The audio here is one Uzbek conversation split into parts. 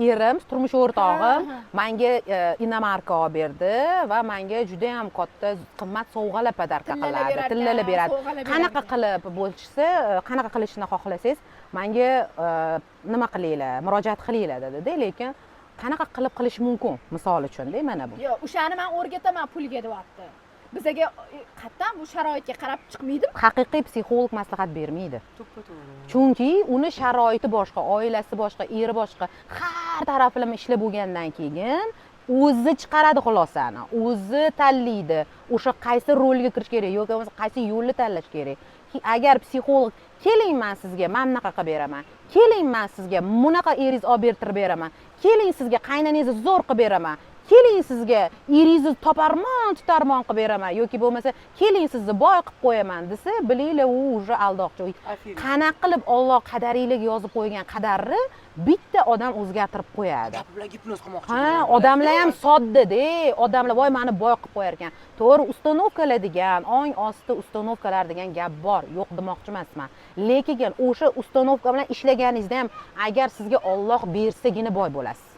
erim, turmush o'rtog'im menga inomarka olib berdi va menga juda ham katta qimmat sovg'alar podarka qiladi, tillalar beradi. Qanaqa qilib bo'lsa, qanaqa qilishni xohlasangiz, menga nima qilinglar, murojaat qilinglar dedi-da, lekin qanaqa qilib qilish mumkin, misol uchun-da mana bu. Yo'q, o'shani men o'rgataman pulga deyapti. Bizga qattan bu sharoitga qarab chiqmaydi. Haqiqiy psixolog maslahat bermaydi. Chunki uni sharoiti boshqa, oilasi boshqa, eri boshqa, har taraflama ishlab bo'lgandan keyin o'zi chiqaradi xulosani, o'zi tanlaydi, o'sha qaysi rolga kirish kerak yoki bo'lmasa qaysi yo'lni tanlash kerak. Agar psixolog keling men sizga mana bunaqa qilib beraman, keling men sizga bunaqa eringiz olib bertirib beraman, keling sizga qaynanangizni zo'r qilib beraman, keling sizga eringizni tutarmon qilib beraman yoki bo'lmasa keling sizni boy qilib qo'yaman desa, bilinglar u уже aldoqchi. Qanaqa qilib Alloh qadaringizga yozib qo'ygan qadarni bitta odam o'zgartirib qo'yadi. Gap bilan gipnoz qilmoqchi. Ha, odamlar ham sodda-da, odamlar voy meni boy qilib qo'yar ekan. To'g'ri, ustanovkalar degan, ong osti ustanovkalar degan gap bor, yo'q demoqchi emasman. Lekin o'sha ustanovka bilan ishlaganingizda ham agar sizga Alloh bersagina boy bo'lasiz.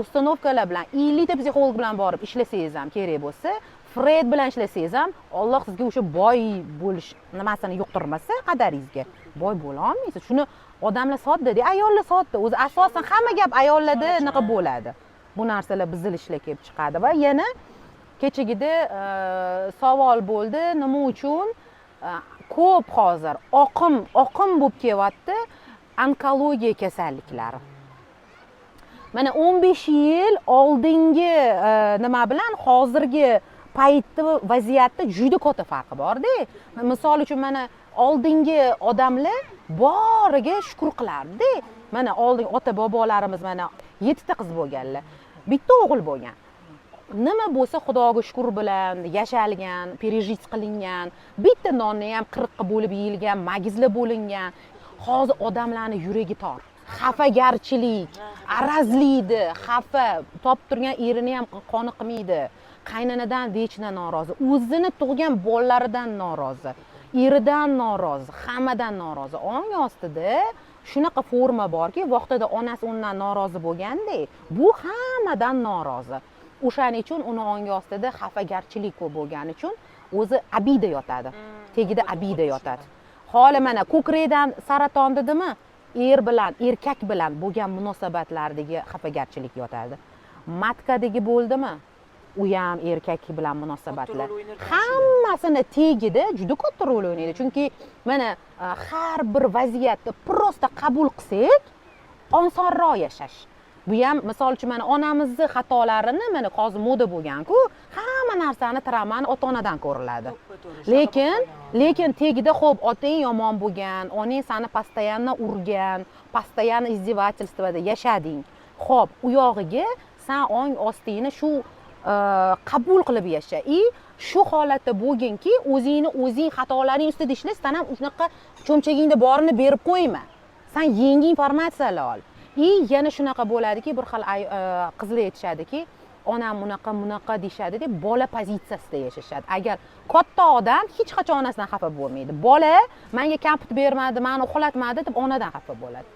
Ustanovkalar bilan 50 ta psixolog bilan borib ishlasangiz ham kerak bo'lsa, Fred bilan ishlasangiz ham Alloh sizga o'sha boy bo'lish nimasini yuqtirmasa qadaringizga boy bo'la olmaysiz. Shuni odamlar sodda-da, ayollar sodda. O'zi asosan hamma gap ayollarda naqa bo'ladi. Bu narsalar buzilishlar kelib chiqadi va yana kechagida savol bo'ldi, nima uchun ko'p hozir oqim bo'lib kelyapti onkologiya kasalliklari. Mana 15 yil oldingi nima bilan hozirgi paytda vaziyatda juda katta farqi bor-da. Misol uchun mana oldingi odamlar boriga shukr qilardi. Mana oldin ota bobolarimiz mana 7 ta qiz bo'lganlar. Bitta o'g'il bo'lgan. Nima bo'lsa Xudoga shukr bilan yashalgan, пережить qilingan, bitta nonni ham 40 ga bo'lib yeyilgan, magizli bo'lingan. Hozir odamlarning yuragi tor. Xafagarchilik, arazlaydi, xafa, top turgan erini ham qoniqmaydi. Qaynanadan vechna norozi, o'zini tug'gan bolalaridan norozi, eridan norozi, hammadan norozi. Ong ostida shunaqa forma borki, vaqtida onasi undan norozi bo'lganda, bu hammadan norozi. O'shaning uchun uni ongi ostida xafagarchilik ko'p bo'lgani uchun o'zi abida yotadi. Tegida abida yotadi. Holi mana ko'krakdan saraton dedimi? Bilan, erkak bilan bo'lgan munosabatlardagi xafagarchilik yotadi. Matkadagi bo'ldimi? U ham erkak bilan munosabatlar. Hammasini tegida juda katta rol o'ynaydi. Chunki mana har bir vaziyatni prosta qabul qilsak, osonroq yashash. Bu ham misol uchun mana onamizning xatolarini mana hozir moda bo'lgan-ku, hamma narsani tramani ota-onadan ko'riladi. Lekin tegida xo'p, otang yomon bo'lgan, onang seni постоянно urgan, постоянно izdevательствоda yashading. Xo'p, u yog'iga sen ong ostingni shu qabul qilib yasha. Shu holatda bo'lginki, o'zing xatolaring ustida ishla, sen ham shunaqa cho'mchagingda borini berib qo'yma. Sen yangi informatsiyalar ol. Yana shunaqa bo'ladiki, bir xil qizlar aytishadiki, onam bunaqa deyshadi deb bola pozitsiyasida yashashadi. Agar katta odam hech qachon onasidan xafa bo'lmaydi. Bola menga kompyuter bermadi, meni uxlatmadi deb onadan xafa bo'ladi.